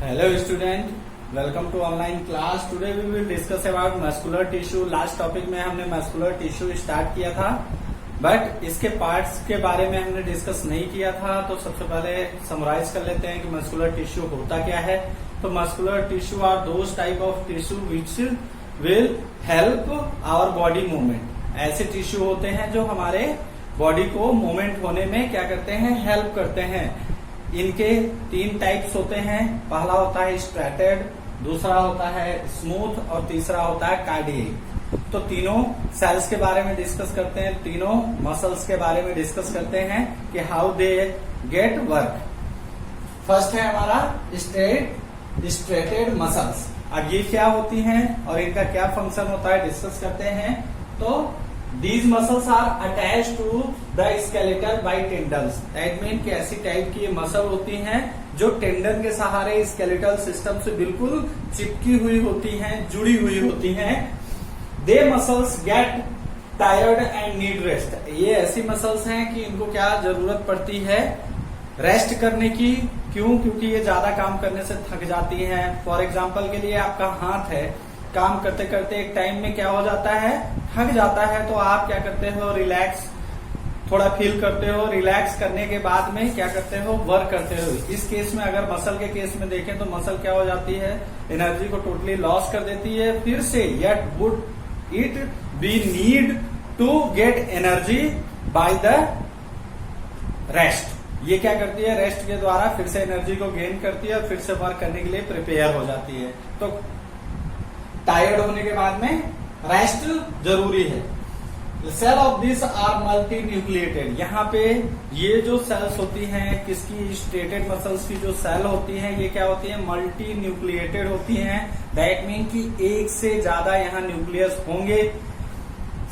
Hello student, welcome to online class. Today we will discuss about muscular tissue. Last topic में हमने muscular tissue start किया था, but इसके parts के बारे में हमने डिस्कस नहीं किया था. तो सबसे पहले समराइज कर लेते हैं कि muscular tissue होता क्या है. तो muscular tissue are those type of tissue which will help our body movement. ऐसे टिश्यू होते हैं जो हमारे बॉडी को मूवमेंट होने में क्या करते हैं, हेल्प करते हैं. इनके तीन टाइप्स होते हैं. पहला होता है स्ट्रैटेड, दूसरा होता है स्मूथ और तीसरा होता है कार्डियक. तो तीनों सेल्स के बारे में डिस्कस करते हैं, तीनों मसल्स के बारे में डिस्कस करते हैं कि how they get work. First है हमारा स्ट्रेटेड मसल्स. अब ये क्या होती हैं और इनका क्या फंक्शन होता है डिस्कस करते हैं. तो These muscles are attached to the skeleton by tendons. That means कि ऐसी टाइप की मसल होती हैं जो टेंडन के सहारे स्केलेटल सिस्टम से बिल्कुल चिपकी हुई होती हैं, जुड़ी हुई होती हैं. They muscles get tired and need rest. ये ऐसी मसल्स हैं कि इनको क्या जरूरत पड़ती है, रेस्ट करने की. क्यों? क्योंकि ये ज्यादा काम करने से थक जाती हैं. फॉर एग्जाम्पल के लिए आपका हाथ है, काम करते करते एक टाइम में क्या हो जाता है, थक जाता है. तो आप क्या करते हो, रिलैक्स थोड़ा फील करते हो. रिलैक्स करने के बाद में क्या करते हो, वर्क करते हो. इस केस में अगर मसल के केस में देखें तो मसल क्या हो जाती है, एनर्जी को टोटली लॉस कर देती है. फिर से yet would it be need to get energy by the rest. ये क्या करती है, रेस्ट के द्वारा फिर से एनर्जी को गेन करती है और फिर से वर्क करने के लिए प्रिपेयर हो जाती है. तो टायर्ड होने के बाद में रेस्ट जरूरी है. Cell of this are multi nucleated. यहाँ पे ये जो सेल्स होती हैं, किसकी, स्ट्रेटेड मसल्स की जो सेल होती हैं, ये क्या होती है, मल्टी न्यूक्लिएटेड होती हैं. दैट मीन कि एक से ज्यादा यहाँ न्यूक्लियस होंगे.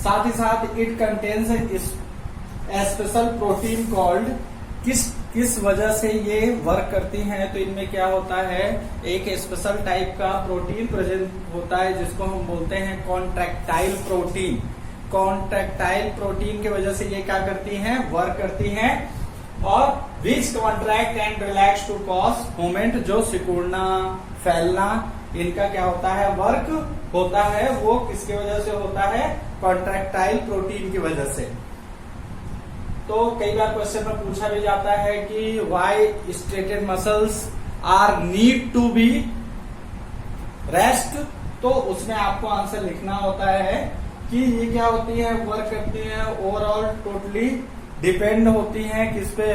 साथ ही साथ it contains A special protein called. किस वजह से ये वर्क करती हैं, तो इनमें क्या होता है, एक स्पेशल टाइप का प्रोटीन प्रेजेंट होता है जिसको हम बोलते हैं कॉन्ट्रैक्टाइल प्रोटीन. कॉन्ट्रैक्टाइल प्रोटीन की वजह से ये क्या करती हैं, वर्क करती हैं. और which contract and relax to cause movement. जो सिकुड़ना, फैलना, इनका क्या होता है, वर्क होता है. वो किसकी वजह से होता है, कॉन्ट्रैक्टाइल प्रोटीन की वजह से. तो कई बार क्वेश्चन में पूछा भी जाता है कि why striated muscles are need to be rest. तो उसमें आपको आंसर लिखना होता है कि ये क्या होती है, वर्क करती है, ओवरऑल टोटली डिपेंड होती है किस पे,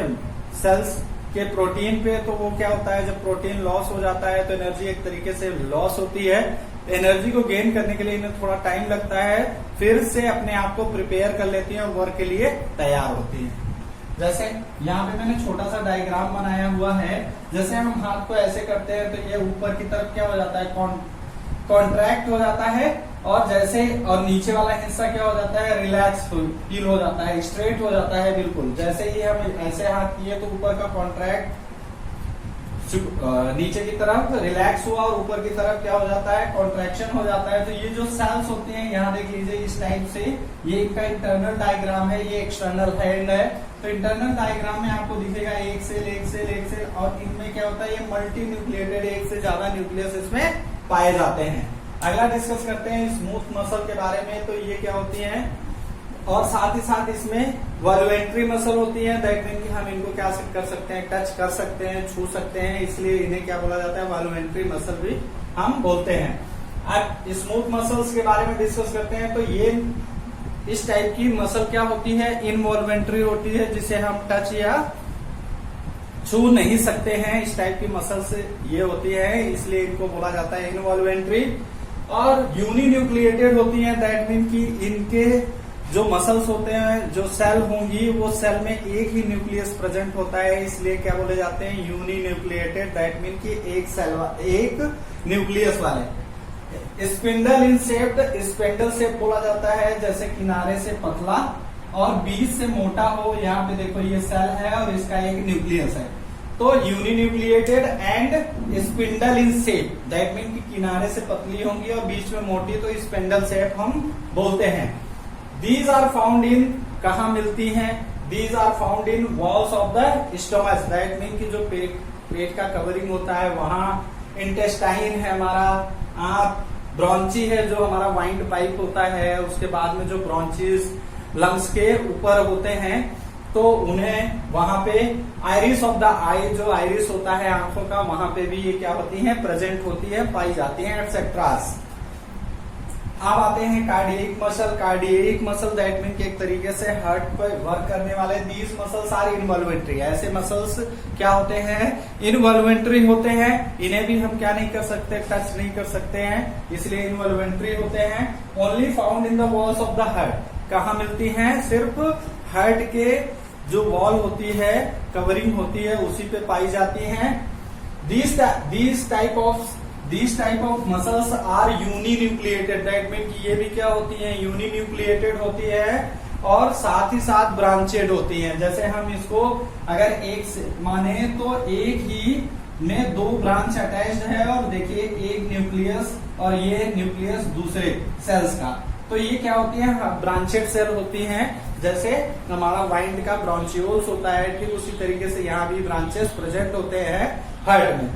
सेल्स के प्रोटीन पे. तो वो क्या होता है, जब प्रोटीन लॉस हो जाता है तो एनर्जी एक तरीके से लॉस होती है. एनर्जी को गेन करने के लिए इन्हें थोड़ा टाइम लगता है, फिर से अपने आप को प्रिपेयर कर लेती हैं और वर्क के लिए तैयार होती हैं. जैसे यहाँ पे मैंने छोटा सा डायग्राम बनाया हुआ है. जैसे हम हाथ को ऐसे करते हैं तो ये ऊपर की तरफ क्या हो जाता है, कॉन्ट्रैक्ट हो जाता है. और जैसे और नीचे वाला हिस्सा क्या हो जाता है, रिलैक्स फील हो जाता है, स्ट्रेट हो जाता है बिल्कुल. जैसे ही हम ऐसे हाथ किए तो ऊपर का कॉन्ट्रैक्ट नीचे की तरफ रिलैक्स हुआ और ऊपर की तरफ क्या हो जाता है, कॉन्ट्रैक्शन हो जाता है. तो ये जो सेल्स होती हैं, यहाँ देख लीजिए इस टाइप से, ये इनका इंटरनल डायग्राम है, ये एक्सटर्नल हैंड है. तो इंटरनल डायग्राम में आपको दिखेगा एक सेल एक सेल एक सेल. और इनमें क्या होता है, ये मल्टी न्यूक्लिएटेड, एक से ज्यादा न्यूक्लियस इसमें पाए जाते हैं. अगला डिस्कस करते हैं स्मूथ मसल के बारे में. तो ये क्या होती है, और साथ ही साथ इसमें वॉल्यूमेंट्री मसल होती है. दैट मीन कि हम इनको क्या कर सकते हैं, टच कर सकते हैं, छू सकते हैं, इसलिए इन्हें क्या बोला जाता है, वॉल्यूमेंट्री मसल भी हम बोलते हैं. अब स्मूथ मसल्स के बारे में डिस्कस करते हैं. तो ये इस टाइप की मसल क्या होती है, इनवॉल्यूमेंट्री होती है, जिसे हम टच या छू नहीं सकते हैं. इस टाइप की मसल से ये होती है, इसलिए इनको बोला जाता है इनवॉल्यूमेंट्री. और यूनिन्यूक्लिएटेड होती है. दैट मीन कि इनके जो मसल्स होते हैं, जो सेल होंगी, वो सेल में एक ही न्यूक्लियस प्रेजेंट होता है, इसलिए क्या बोले जाते हैं, यूनिन्यूक्लिएटेड. दैट मीन कि एक सेल, एक न्यूक्लियस वाले. स्पिंडल इन शेप्ड, स्पिंडल शेप बोला जाता है, जैसे किनारे से पतला और बीच से मोटा हो. यहाँ पे देखो ये सेल है और इसका एक न्यूक्लियस है. तो uninucleated and spindle in shape. That mean कि किनारे से पतली होंगी और बीच में मोटी, तो स्पिंडल शेप हम बोलते हैं. These are found in, कहाँ मिलती हैं, These are found in walls of the stomach. That mean कि जो पेट का कवरिंग होता है वहां इंटेस्टाइन है हमारा, ब्रॉन्ची है जो हमारा वाइंड पाइप होता है, उसके बाद में जो ब्रॉन्चीज लंग्स के ऊपर होते हैं, तो उन्हें वहां पे आइरिस ऑफ द आई, जो आइरिस होता है आंखों का, वहां पे भी ये क्या होती है, प्रेजेंट होती है, पाई जाती है, एटसेट्रास। अब आते हैं cardiac muscle. Cardiac muscle that mean कि एक तरीके से हार्ट पर वर्क करने वाले दीज मसल्स आर इनवॉल्वेंट्री। ऐसे मसल्स क्या होते हैं, इनवॉल्वेंट्री होते हैं, इन्हें भी हम क्या नहीं कर सकते, टच नहीं कर सकते हैं, इसलिए इनवॉल्वेंट्री होते हैं। Only found in the walls of the heart. कहाँ मिलती हैं, सिर्फ हार्ट के जो वॉल होती है, कवरिंग होती है, उसी पे पाई जाती हैं। These type of muscles are uninucleated, that mean कि ये भी क्या होती हैं, uninucleated होती है और साथ ही साथ ब्रांचेड होती हैं। जैसे हम इसको अगर एक से माने तो एक ही में दो ब्रांच अटैच्ड है, और देखिए एक न्यूक्लियस और ये न्यूक्लियस दूसरे सेल्स का, तो ये क्या होती है, ब्रांचेड सेल होती हैं। जैसे हमारा वाइंड का ब्रॉन्चियोल्स होता है, ठीक उसी तरीके से यहाँ भी ब्रांचेस प्रेजेंट होते हैं हार्ट में।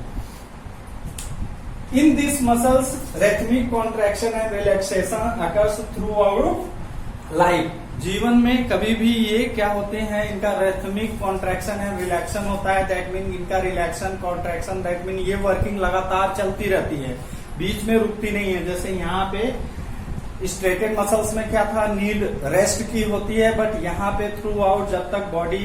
In these muscles, rhythmic contraction and relaxation occurs throughout life. जीवन में कभी भी ये क्या होते हैं, इनका rhythmic contraction and relaxation होता है, that mean इनका relaxation contraction, that mean ये वर्किंग लगातार चलती रहती है, बीच में रुकती नहीं है। जैसे यहाँ पे स्ट्रेटेड मसल्स में क्या था, नीड रेस्ट की होती है, बट यहाँ पे थ्रू आउट जब तक बॉडी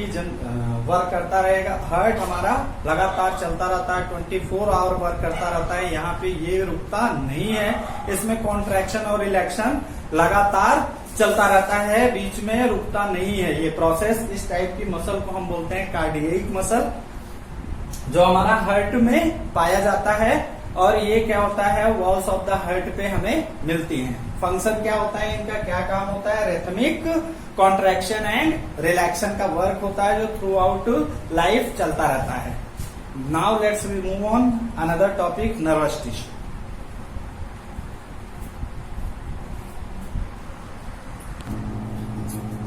वर्क करता रहेगा, हार्ट हमारा लगातार चलता रहता है, 24 आवर वर्क करता रहता है, यहाँ पे ये रुकता नहीं है, इसमें कॉन्ट्रैक्शन और रिलैक्शन लगातार चलता रहता है, बीच में रुकता नहीं है ये प्रोसेस। इस टाइप की मसल को हम बोलते हैं कार्डियक मसल, जो हमारा हार्ट में पाया जाता है, और ये क्या होता है, वॉल्स ऑफ द हार्ट पे हमें मिलती हैं। फंक्शन क्या होता है इनका, क्या काम होता है, रिथमिक कॉन्ट्रैक्शन एंड रिलैक्शन का वर्क होता है, जो थ्रू आउट लाइफ चलता रहता है। Now let's we move on another topic, nervous tissue.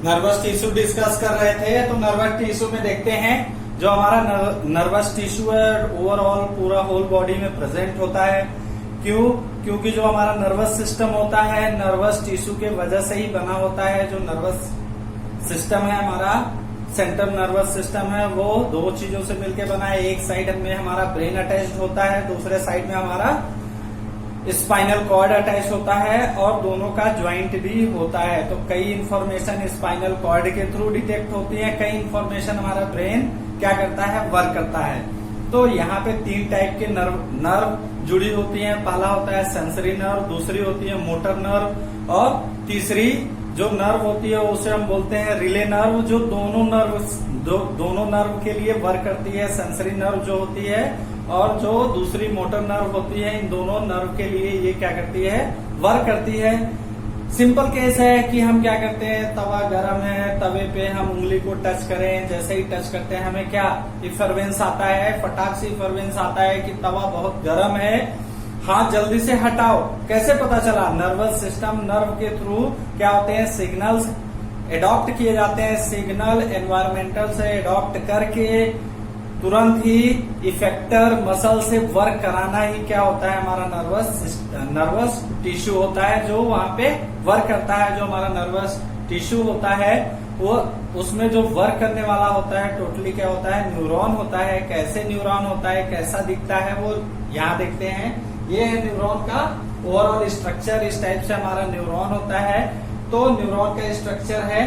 Nervous tissue discuss कर रहे थे, तो नर्वस टिश्यू में देखते हैं जो हमारा नर्वस टिश्यू है ओवरऑल पूरा होल बॉडी में प्रेजेंट होता है। क्यों? क्योंकि जो हमारा नर्वस सिस्टम होता है, नर्वस टिश्यू के वजह से ही बना होता है। जो नर्वस सिस्टम है हमारा, सेंट्रल नर्वस सिस्टम है, वो दो चीजों से मिलकर बना है। एक साइड में हमारा ब्रेन अटैच्ड होता है, दूसरे साइड में हमारा स्पाइनल कॉर्ड अटैच होता है, और दोनों का ज्वाइंट भी होता है। तो कई इंफॉर्मेशन स्पाइनल कॉर्ड के थ्रू डिटेक्ट होती है, कई इंफॉर्मेशन हमारा ब्रेन क्या करता है, वर्क करता है। तो यहाँ पे तीन टाइप के नर्व जुड़ी होती हैं। पहला होता है सेंसरी नर्व, दूसरी होती है मोटर नर्व, और तीसरी जो नर्व होती है उसे हम बोलते हैं रिले नर्व, जो दोनों नर्व के लिए वर्क करती है। सेंसरी नर्व जो होती है और जो दूसरी मोटर नर्व होती है, इन दोनों नर्व के लिए ये क्या करती है, वर्क करती है। सिंपल केस है कि हम क्या करते हैं, तवा गर्म है, तवे पे हम उंगली को टच करें, जैसे ही टच करते हैं हमें क्या इफरवेंस आता है, फटाक से इफरवेंस आता है कि तवा बहुत गर्म है, हाथ जल्दी से हटाओ। कैसे पता चला? नर्वस सिस्टम, नर्व के थ्रू क्या होते हैं, सिग्नल्स एडॉप्ट किए जाते हैं। सिग्नल एनवायरमेंटल से एडॉप्ट करके तुरंत ही इफेक्टर मसल से वर्क कराना ही क्या होता है, हमारा नर्वस टिश्यू होता है, जो वहां पे वर्क करता है। जो हमारा नर्वस टिश्यू होता है वो उसमें जो वर्क करने वाला होता है टोटली क्या होता है, न्यूरॉन होता है। कैसे न्यूरॉन होता है, कैसा दिखता है, वो यहाँ देखते हैं। ये है न्यूरॉन का ओवरऑल स्ट्रक्चर। इस टाइप से हमारा न्यूरॉन होता है। तो न्यूरॉन का स्ट्रक्चर है,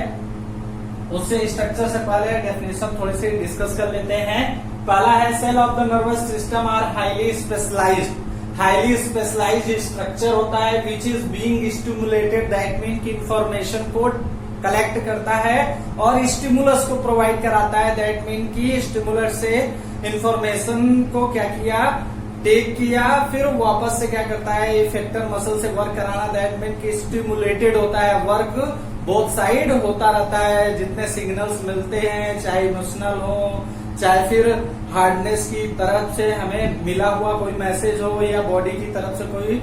उससे स्ट्रक्चर से पहले डेफिनेशन थोड़ी सी डिस्कस कर लेते हैं। पहला है cell of the nervous system are highly specialised. Highly specialised structure होता है which is being stimulated, that mean की इंफॉर्मेशन को कलेक्ट करता है और स्टिमुलस को प्रोवाइड कराता है। दैट मीन की स्टिमुलस से इंफॉर्मेशन को क्या किया, टेक किया, फिर वापस से क्या करता है, इफेक्टर मसल से वर्क कराना। दैट मीन की स्टिमुलेटेड होता है, वर्क बोथ साइड होता रहता है। जितने सिग्नल्स मिलते हैं, चाहे इमोशनल हो, चाहे फिर हार्डनेस की तरफ से हमें मिला हुआ कोई मैसेज हो, या बॉडी की तरफ से कोई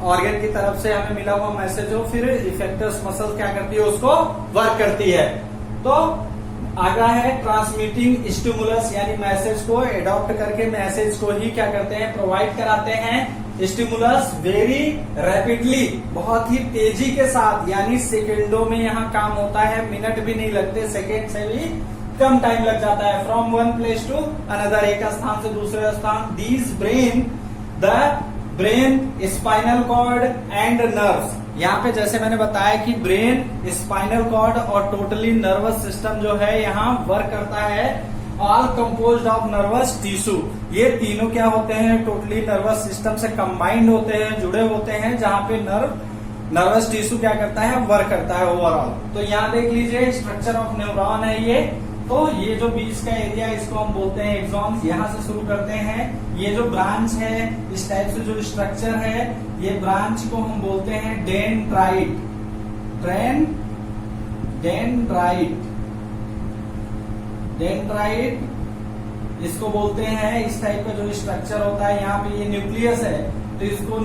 ऑर्गन की तरफ से हमें मिला हुआ मैसेज हो, फिर इफेक्टर्स मसल क्या करती है, उसको वर्क करती है। तो आगा है ट्रांसमिटिंग स्टिमुलस, यानी मैसेज को एडॉप्ट करके मैसेज को ही क्या करते हैं, प्रोवाइड कराते हैं। स्टिमुलस वेरी रैपिडली, बहुत ही तेजी के साथ, यानी सेकेंडों में यहाँ काम होता है, मिनट भी नहीं लगते, सेकेंड से भी कम टाइम लग जाता है। From one place to another, एक स्थान से दूसरे स्थान। These brain, the brain, spinal cord and nerves, यहाँ पे जैसे मैंने बताया कि ब्रेन, स्पाइनल कॉर्ड और टोटली नर्वस सिस्टम जो है यहाँ वर्क करता है। All composed of nervous tissue, ये तीनों क्या होते हैं, टोटली नर्वस सिस्टम से कंबाइंड होते हैं, जुड़े होते हैं, जहाँ पे नर्वस टिश्यू क्या करता है, वर्क करता है ओवरऑल। तो यहाँ देख लीजिए स्ट्रक्चर ऑफ न्यूरॉन है ये। तो ये जो बीच का एरिया इसको हम बोलते हैं एक्सॉन्स, यहाँ से शुरू करते हैं। ये जो ब्रांच है, इस टाइप से जो स्ट्रक्चर है, ये ब्रांच को हम बोलते हैं डेंड्राइट। डेंड्राइट इसको बोलते हैं। इस टाइप का जो स्ट्रक्चर होता है, यहाँ पे ये न्यूक्लियस है, तो इसको